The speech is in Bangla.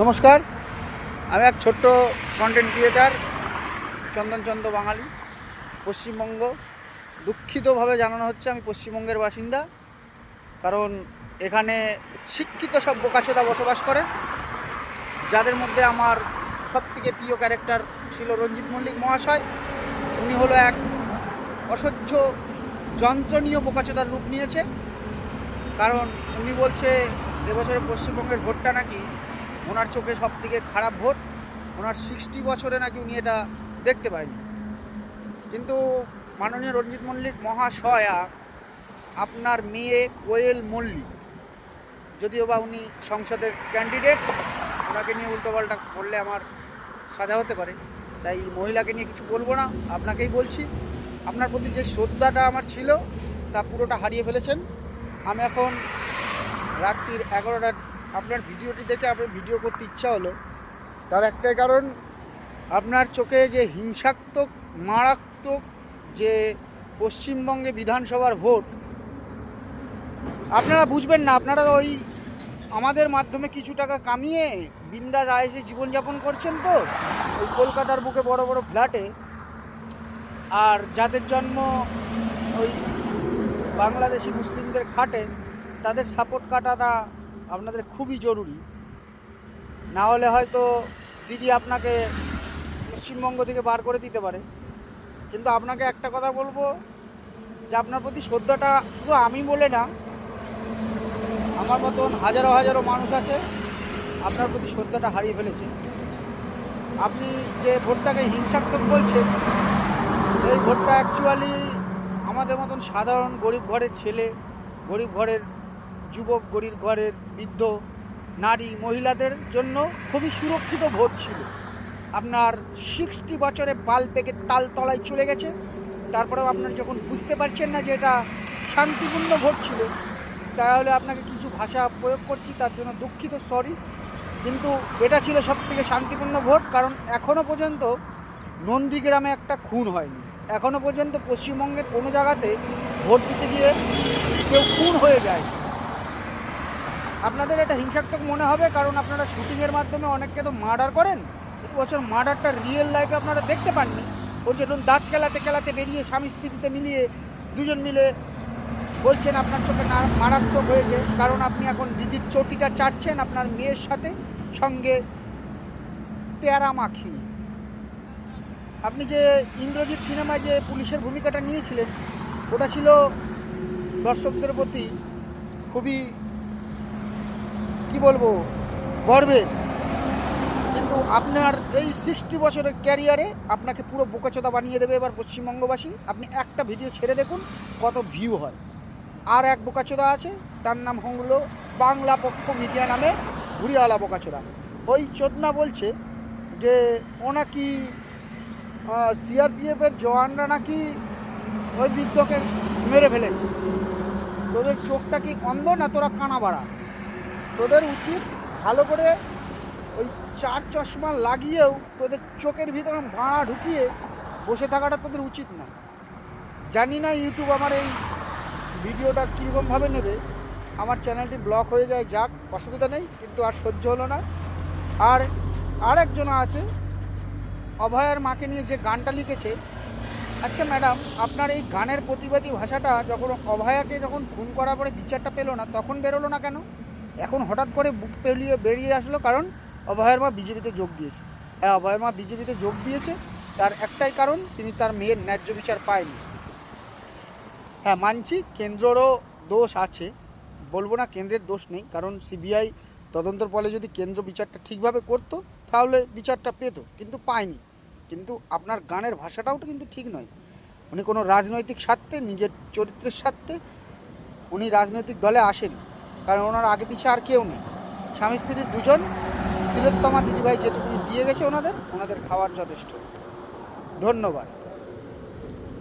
নমস্কার, আমি এক ছোট্ট কন্টেন্ট ক্রিয়েটার চন্দনচন্দ বাঙালি। পশ্চিমবঙ্গ দুঃখিতভাবে জানানো হচ্ছে আমি পশ্চিমবঙ্গের বাসিন্দা, কারণ এখানে শিক্ষিত সব বোকাচোদা বসবাস করে, যাদের মধ্যে আমার সবথেকে প্রিয় ক্যারেক্টার ছিল রঞ্জিত মল্লিক মহাশয়। উনি হলো এক অসহ্য যন্ত্রণীয় বোকাচোদার রূপ নিয়েছে, কারণ উনি বলছে এবছরে পশ্চিমবঙ্গের ভোটটা নাকি ওনার চোখে সব থেকে খারাপ ভোট। ওনার 60 বছরে নাকি উনি এটা দেখতে পায়নি। কিন্তু মাননীয় রঞ্জিত মল্লিক মহাশয়া, আপনার মেয়ে কোয়েল মল্লিক, যদিও বা উনি সংসদের ক্যান্ডিডেট, ওনাকে নিয়ে উল্টোপাল্টা করলে আমার সাজা হতে পারে, তাই মহিলাকে নিয়ে কিছু বলবো না। আপনাকেই বলছি, আপনার প্রতি যে শ্রদ্ধাটা আমার ছিল তা পুরোটা হারিয়ে ফেলেছেন। আমি এখন রাত্রির 11টার আপনার ভিডিওটি দেখে আপনার ভিডিও করতে ইচ্ছা হলো, তার একটাই কারণ, আপনার চোখে যে হিংসাত্মক মারাত্মক যে পশ্চিমবঙ্গে বিধানসভার ভোট, আপনারা বুঝবেন না। আপনারা ওই আমাদের মাধ্যমে কিছু টাকা কামিয়ে বিন্দাস আয়েসে জীবনযাপন করছেন, তো ওই কলকাতার বুকে বড় বড় ফ্ল্যাটে। আর যাদের জন্ম ওই বাংলাদেশি মুসলিমদের খাটে, তাদের সাপোর্ট কাটাটা আপনাদের খুবই জরুরি। না হলে হয়তো দিদি আপনাকে পশ্চিমবঙ্গ থেকে বার করে দিতে পারে। কিন্তু আপনাকে একটা কথা বলবো, যে আপনার প্রতি শ্রদ্ধাটা শুধু আমি বলে না, আমার মতন হাজারো হাজারো মানুষ আছে আপনার প্রতি শ্রদ্ধাটা হারিয়ে ফেলেছে। আপনি যে ভোটটাকে হিংসাত্মক বলছেন, এই ভোটটা অ্যাকচুয়ালি আমাদের মতন সাধারণ গরিব ঘরের ছেলে, গরিব ঘরের যুবক, গরিব ঘরের বৃদ্ধ, নারী, মহিলাদের জন্য খুবই সুরক্ষিত ভোট ছিল। আপনার 60 বছরে পাল পেকে তাল তলায় চলে গেছে, তারপরেও আপনার যখন বুঝতে পারছেন না যে এটা শান্তিপূর্ণ ভোট ছিল, তাহলে আপনাকে কিছু ভাষা প্রয়োগ করছি, তার জন্য দুঃখিত, সরি। কিন্তু এটা ছিল সবথেকে শান্তিপূর্ণ ভোট, কারণ এখনও পর্যন্ত নন্দীগ্রামে একটা খুন হয়নি। এখনও পর্যন্ত পশ্চিমবঙ্গের কোনো জায়গাতে ভোট দিতে গিয়ে কেউ খুন হয়ে যায়। আপনাদের এটা হিংসাত্মক মনে হবে, কারণ আপনারা শুটিংয়ের মাধ্যমে অনেককে তো মার্ডার করেন। বছর মার্ডারটা রিয়েল লাইফে আপনারা দেখতে পাননি। ওর যেরকম দাঁত কেলাতে কেলাতে বেরিয়ে স্বামী স্ত্রীতে মিলিয়ে দুজন মিলে বলছেন আপনার চোখে মারাত্মক হয়েছে, কারণ আপনি এখন দিদির চটিটা চাটছেন আপনার মেয়ের সাথে, সঙ্গে পেয়ারা মাখি। আপনি যে ইন্দ্রজিৎ সিনেমায় যে পুলিশের ভূমিকাটা নিয়েছিলেন, ওটা ছিল দর্শকদের প্রতি খুবই, কি বলবো, গর্বের। কিন্তু আপনার এই 60 বছরের ক্যারিয়ারে আপনাকে পুরো বোকাচোদা বানিয়ে দেবে এবার পশ্চিমবঙ্গবাসী। আপনি একটা ভিডিও ছেড়ে দেখুন কত ভিউ হয়। আর এক বোকাচোদা আছে, তার নাম হলো বাংলা পক্ষ মিডিয়া নামে ঘুরিয়াওয়ালা বোকাচোদা। ওই চোদনা বলছে যে ও নাকি সিআরপিএফের জওয়ানরা নাকি ওই বৃদ্ধকে মেরে ফেলেছে। তোদের চোখটা কি অন্ধ না তোরা কানা বাড়া? তোদের উচিত ভালো করে ওই 4 চশমা লাগিয়েও তোদের চোখের ভিতরে ভাঁড়া ঢুকিয়ে বসে থাকাটা তোদের উচিত না। জানি না ইউটিউব আমার এই ভিডিওটা কীরকমভাবে নেবে। আমার চ্যানেলটি ব্লক হয়ে যায়, যাক, অসুবিধা নেই, কিন্তু আর সহ্য হলো না। আর একজন আছে, অভয়ার মাকে নিয়ে যে গানটা লিখেছে। আচ্ছা ম্যাডাম, আপনার এই গানের প্রতিবাদী ভাষাটা যখন অভয়াকে যখন খুন করার পরে বিচারটা পেলো না, তখন বেরোলো না কেন? এখন হঠাৎ করে বুক পেলিয়ে বেরিয়ে আসলো, কারণ অভয়ার মা বিজেপিতে যোগ দিয়েছে। হ্যাঁ, অভয়ার মা বিজেপিতে যোগ দিয়েছে, তার একটাই কারণ, তিনি তার মেয়ের ন্যায্য বিচার পায়নি। হ্যাঁ, মানছি কেন্দ্রেরও দোষ আছে, বলবো না কেন্দ্রের দোষ নেই, কারণ সিবিআই তদন্তর ফলে যদি কেন্দ্র বিচারটা ঠিকভাবে করতো তাহলে বিচারটা পেত, কিন্তু পায়নি। কিন্তু আপনার গানের ভাষাটাও তো কিন্তু ঠিক নয়। উনি কোনো রাজনৈতিক স্বার্থে, নিজের চরিত্রের স্বার্থে উনি রাজনৈতিক দলে আসেনি, কারণ ওনার আগে পিছিয়ে আর কেউ নেই। স্বামী স্ত্রী দুজন, তিলোত্তমা দিদিভাই যেটুকুনি দিয়ে গেছে ওনাদের খাওয়ার যথেষ্ট। ধন্যবাদ।